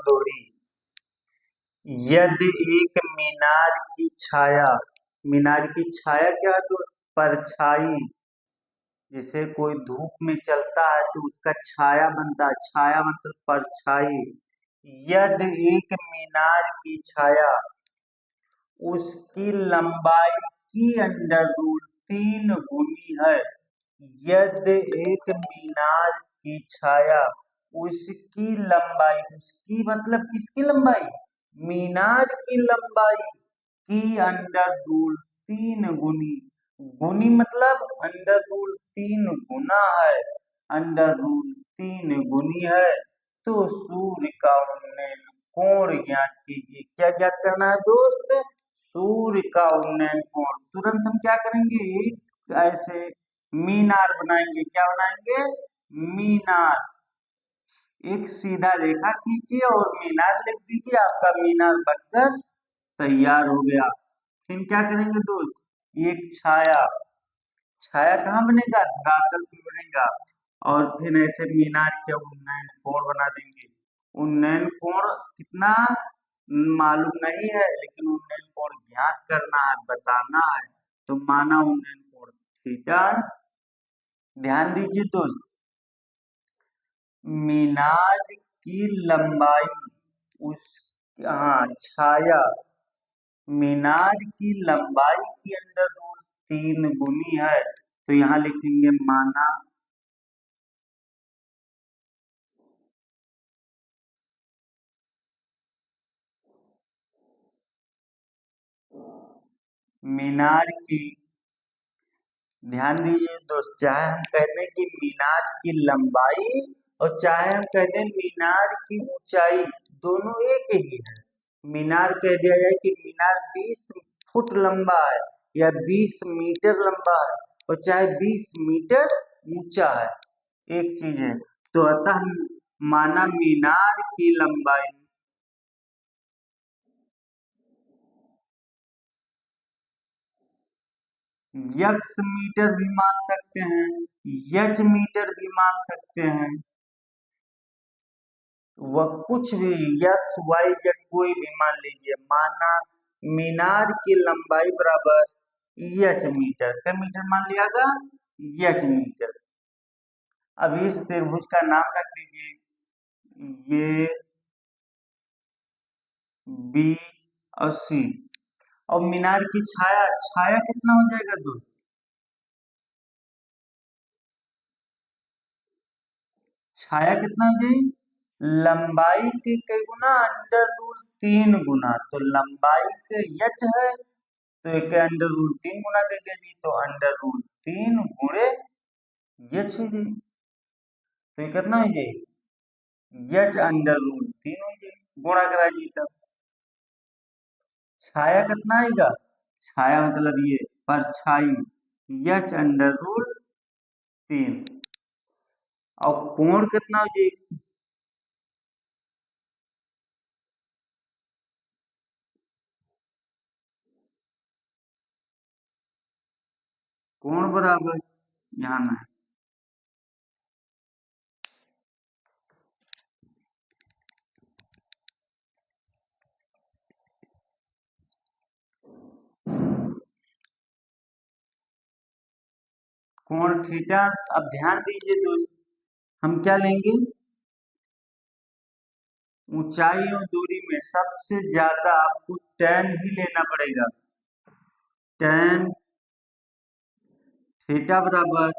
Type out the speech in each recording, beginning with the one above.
दोहरी। यदि एक मीनार की छाया, मीनार की छाया क्या है तो परछाई, जैसे कोई धूप में चलता है तो उसका छाया बनता है, छाया मतलब परछाई। यदि एक मीनार की छाया उसकी लंबाई की अंडर रूट 3 गुनी है। यदि एक मीनार की छाया उसकी लंबाई, उसकी मतलब किसकी लंबाई, मीनार की लंबाई की अंडर रूट 3 गुनी, गुनी मतलब अंडर रूट 3 गुना है, अंडर रूट 3 गुनी है, तो सूर्य का उन्नयन कोण ज्ञात कीजिए। क्या ज्ञात करना है दोस्त, सूर्य का उन्नयन कोण। तुरंत हम क्या करेंगे, ऐसे मीनार बनाएंगे, क्या बनाएंगे, मीनार। एक सीधा रेखा खींचिए और मीनार लिख दीजिए, आपका मीनार बनकर तैयार हो गया। फिर क्या करेंगे दोस्त, एक छाया, छाया कहाँ बनेगा, धरातल पे बनेगा, और फिर ऐसे मीनार के उन्नयन कोण बना देंगे। उन्नयन कोण कितना मालूम नहीं है, लेकिन उन्नयन कोण ज्ञात करना है, बताना है, तो माना उन्नयन कोण थीटा। ध्यान दीजिए दोस्त, मीनार की लंबाई उस, हाँ छाया, मीनार की लंबाई की अंडर रूट 3 गुनी है, तो यहाँ लिखेंगे माना मीनार की, ध्यान दीजिए दोस्त, चाहे हम कहते हैं कि मीनार की लंबाई और चाहे हम कहते हैं मीनार की ऊंचाई, दोनों एक ही है। मीनार कह दिया जाए कि मीनार 20 फुट लंबा है या 20 मीटर लंबा है, और चाहे 20 मीटर ऊंचा है, एक चीज है। तो अतः माना मीनार की लंबाई यक्स मीटर भी मान सकते हैं, यच मीटर भी मान सकते हैं, वह कुछ भी यक्स वाई जेड कोई भी मान लीजिए। माना मीनार की लंबाई बराबर यच मीटर, क्या मीटर मान लियागा, यच मीटर। अब इस त्रिभुज का नाम रख दीजिए, ये बी और सी। और मीनार की छाया, छाया कितना हो जाएगा दोस्त, छाया कितना हो जाएगी, लंबाई के कई गुना, अंडर रूट 3 गुना, तो लंबाई के यच है तो एक अंडर रूट 3 गुना कर दीजिए, तो अंडर रूट 3 गुणे यच हो जाएगी, तो ये कितना हो जाएगी, यच अंडर रूट 3 हो जाएगी, गुणा कराइए तब। छाया कितना आएगा, छाया मतलब ये परछाई, यच अंडर रूट 3, और कोण कितना हो जाएगी, कोण बराबर, यहाँ ना कोण थीटा। अब ध्यान दीजिए दोस्त, हम क्या लेंगे, ऊंचाई और दूरी में सबसे ज्यादा आपको tan ही लेना पड़ेगा। tan थीटा बराबर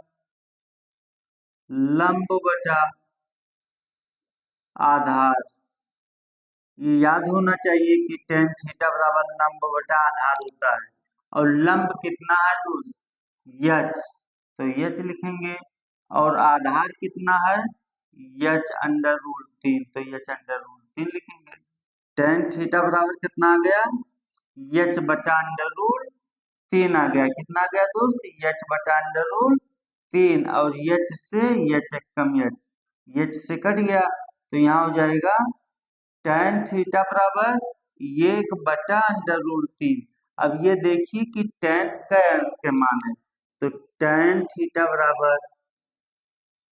लंब बटा आधार, ये याद होना चाहिए कि tan थीटा बराबर लंब बटा आधार होता है। और लंब कितना है दोस्त, यच, तो यच लिखेंगे, और आधार कितना है, यच अंडर रूट 3, तो यच अंडर रूट 3 लिखेंगे। tan थीटा बराबर कितना आ गया, यच बटा अंडर रूट 3 आ गया, कितना आ गया दोस्त, यच बटा अंडर रूट 3, और यच से यच कम यच, यच से कट गया, तो यहाँ हो जाएगा tan थीटा बराबर 1/√3। अब ये देखिए कि tan का अंश के मान है, तो tan थीटा बराबर,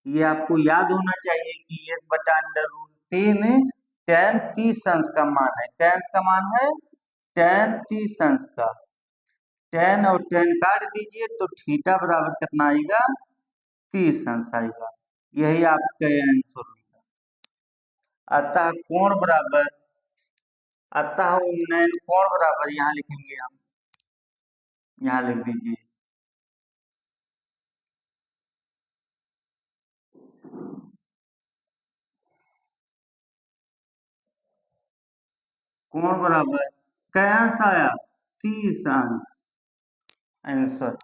ये आपको याद होना चाहिए कि 1/√3 tan 30 अंश का मान है, tan का मान है tan 30 अंश का। tan और tan काट दीजिए तो थीटा बराबर कितना आएगा, 30 अंश आएगा। यही आपका आंसर होगा। अतः कोण बराबर, अतः उन्नयन कोण बराबर यहाँ लिखेंगे हम, यहाँ लिख दीजिए कोण बराबर क्या अंश आया, 30 अंश आंसर।